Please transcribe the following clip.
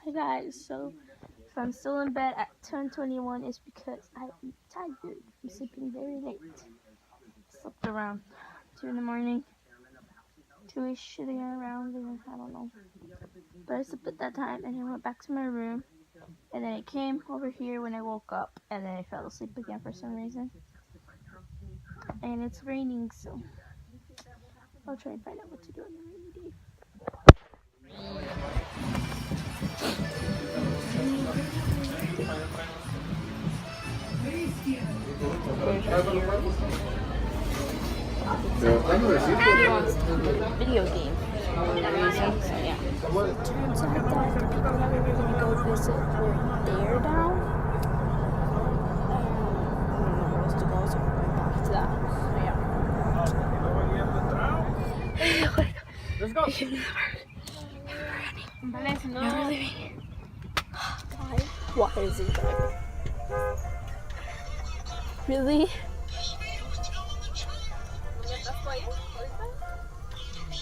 Hey guys, so if I'm still in bed at 10:21, it's because I'm tired. I'm sleeping very late. Slept around 2 in the morning, 2-ish around there, I don't know. But I slept at that time and I went back to my room. And then I came over here when I woke up and then I fell asleep again for some reason. And it's raining, so I'll try and find out what to do on the rainy day. Video game for that reason, so yeah. It turns out that the people that we were going to go visit were there now. I don't know where else to go, so we're going back to that. So yeah. Let's go. Now we're leaving. Why is it dark? Really?